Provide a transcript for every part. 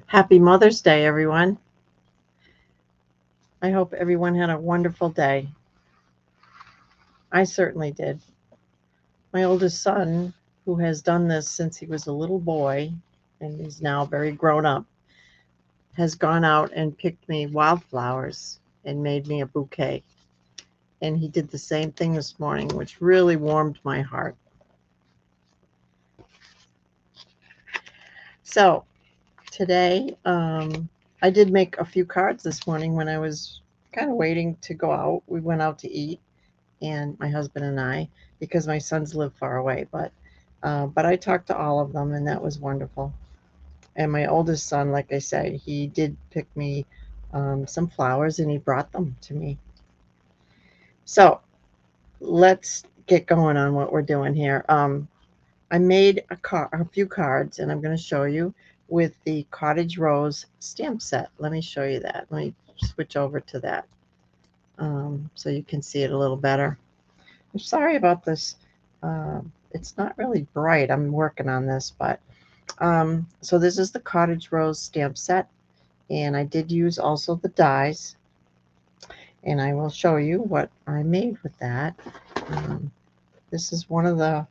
Happy Mother's Day, everyone. I hope everyone had a wonderful day. I certainly did. My oldest son, who has done this since he was a little boy and is now very grown up, has gone out and picked me wildflowers and made me a bouquet. And he did the same thing this morning, which really warmed my heart. So, today, I did make a few cards this morning when I was kind of waiting to go out. We went out to eat and my husband and I, because my sons live far away. But I talked to all of them, and that was wonderful. And my oldest son, like I said, he did pick me some flowers, and he brought them to me. So let's get going on what we're doing here. I made a few cards, and I'm going to show you with the Cottage Rose Stamp set. Let me show you that. Let me switch over to that so you can see it a little better. I'm sorry about this. It's not really bright. I'm working on this, but so this is the Cottage Rose Stamp set, and I did use also the dies, and I will show you what I made with that. Um, this is one of the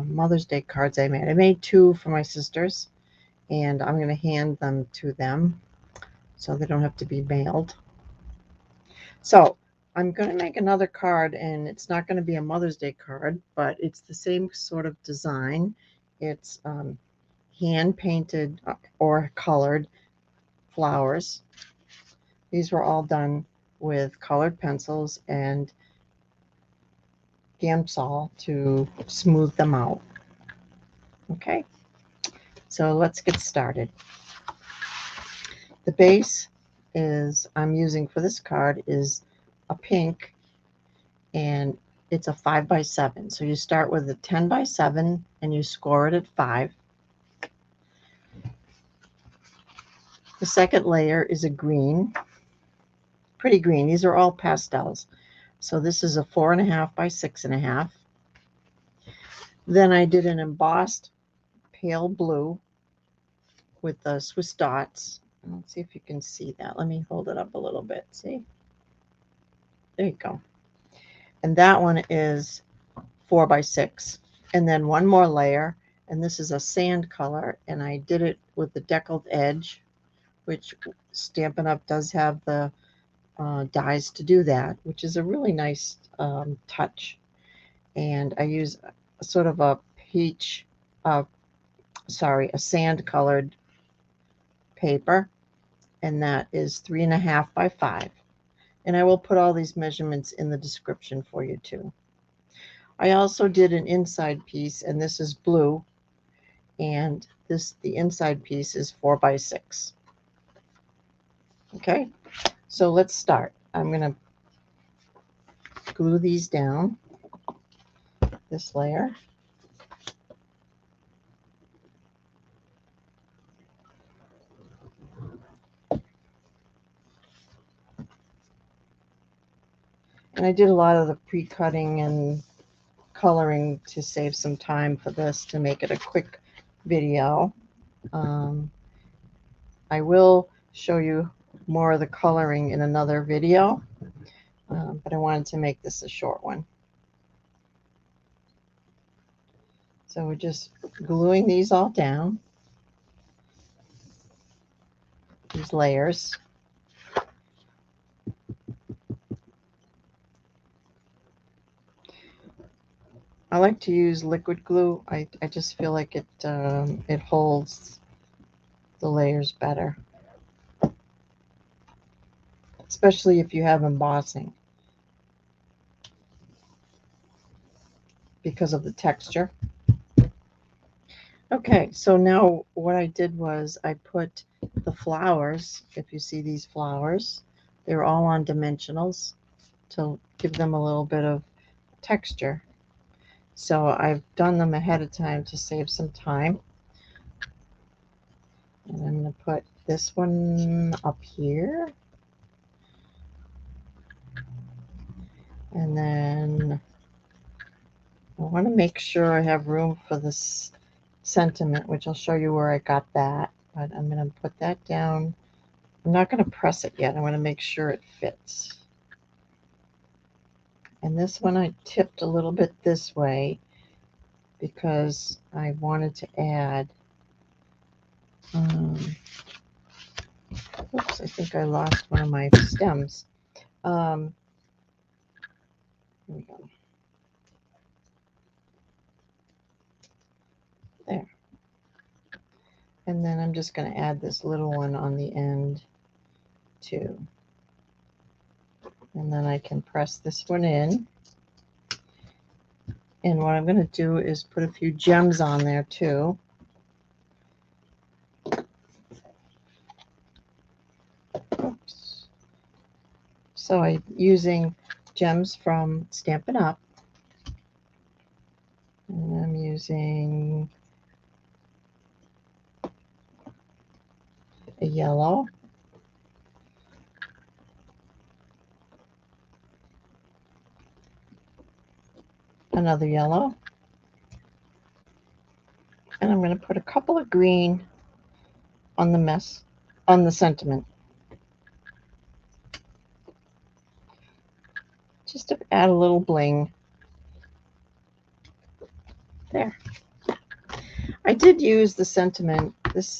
Mother's Day cards I made. I made two for my sisters, and I'm going to hand them to them so they don't have to be mailed. So I'm going to make another card, and it's not going to be a Mother's Day card, but it's the same sort of design. It's hand painted or colored flowers. These were all done with colored pencils and Gamsol to smooth them out. Okay, so let's get started. The base is I'm using for this card is a pink, and it's a 5x7. So you start with a 10x7 and you score it at 5. The second layer is a green, pretty green. These are all pastels. So this is a 4.5x6.5. Then I did an embossed pale blue with the Swiss dots. Let's see if you can see that. Let me hold it up a little bit. See? There you go. And that one is 4x6. And then one more layer, and this is a sand color, and I did it with the Deckled edge, which Stampin' Up! Does have the dies to do that, which is a really nice touch. And I use sort of a peach, a sand colored paper, and that is 3.5x5. And I will put all these measurements in the description for you too. I also did an inside piece, and this is blue, and the inside piece is 4x6. Okay, so let's start. I'm going to glue these down, this layer. And I did a lot of the pre-cutting and coloring to save some time for this, to make it a quick video. I will show you more of the coloring in another video, but I wanted to make this a short one. So we're just gluing these all down, these layers. I like to use liquid glue. I just feel like it holds the layers better, especially if you have embossing, because of the texture. Okay, so now what I did was I put the flowers, if you see these flowers, they're all on dimensionals to give them a little bit of texture. So I've done them ahead of time to save some time. And I'm going to put this one up here. And then I want to make sure I have room for this sentiment, which I'll show you where I got that. But I'm going to put that down. I'm not going to press it yet. I want to make sure it fits. And this one I tipped a little bit this way because I wanted to add, oops, I think I lost one of my stems. Here we go. There. And then I'm just going to add this little one on the end too. And then I can press this one in. And what I'm going to do is put a few gems on there too. Oops. So I'm using gems from Stampin' Up. And I'm using a yellow. Another yellow. And I'm going to put a couple of green on the sentiment. Just to add a little bling. There. I did use the sentiment.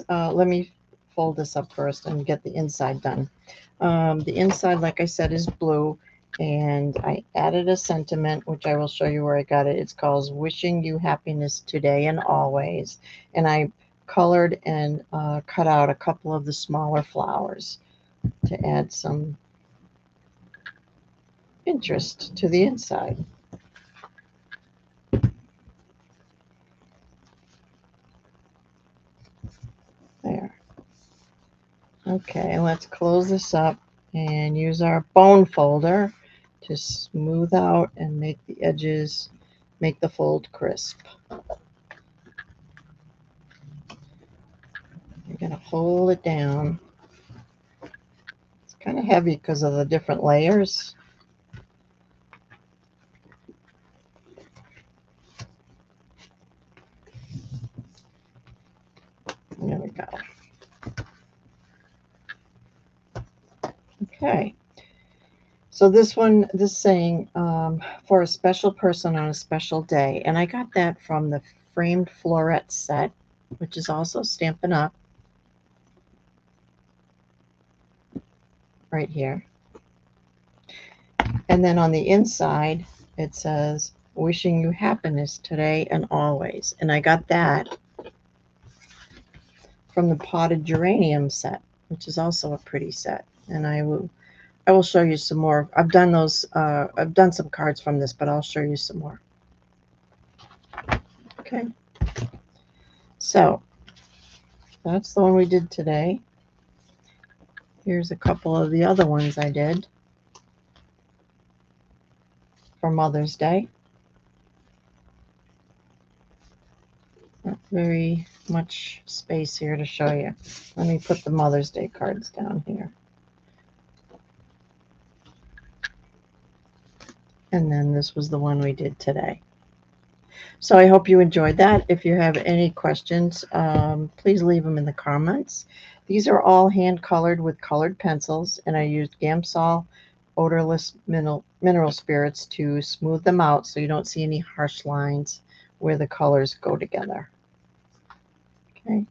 Let me fold this up first and get the inside done. The inside, like I said, is blue, and I added a sentiment, which I will show you where I got it. It's called Wishing You Happiness Today and Always. And I colored and cut out a couple of the smaller flowers to add some interest to the inside. There. Okay, let's close this up and use our bone folder to smooth out and make the edges, make the fold crisp. You're going to hold it down. It's kind of heavy because of the different layers. There we go. Okay. So this saying, for a special person on a special day. And I got that from the framed floret set, which is also Stampin' Up. Right here. And then on the inside, it says, wishing you happiness today and always. And I got that from the potted geranium set, which is also a pretty set. And I will show you some more. I've done those, I've done some cards from this, but I'll show you some more. Okay. So that's the one we did today. Here's a couple of the other ones I did for Mother's Day. Not very much space here to show you. Let me put the Mother's Day cards down here. And then this was the one we did today. So I hope you enjoyed that. If you have any questions, please leave them in the comments. These are all hand colored with colored pencils, and I used Gamsol odorless mineral spirits to smooth them out so you don't see any harsh lines where the colors go together. Okay.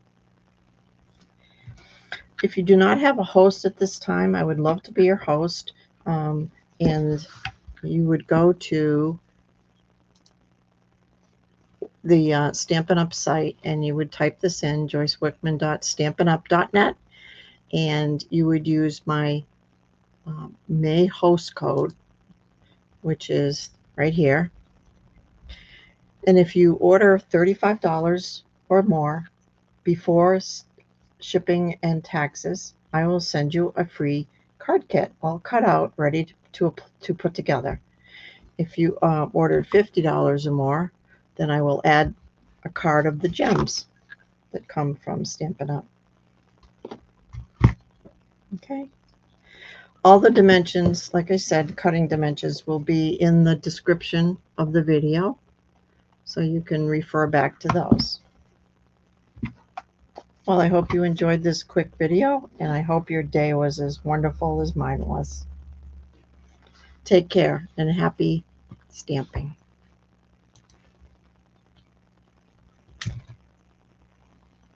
If you do not have a host at this time, I would love to be your host. And you would go to the Stampin' Up site and you would type this in, joycewickman.stampinup.net, and you would use my May host code, which is right here. And if you order $35 or more before shipping and taxes, I will send you a free card kit all cut out, ready to put together. If you ordered $50 or more, then I will add a card of the gems that come from Stampin' Up. Okay. All the dimensions, like I said, cutting dimensions will be in the description of the video, so you can refer back to those. Well, I hope you enjoyed this quick video, and I hope your day was as wonderful as mine was. Take care and happy stamping.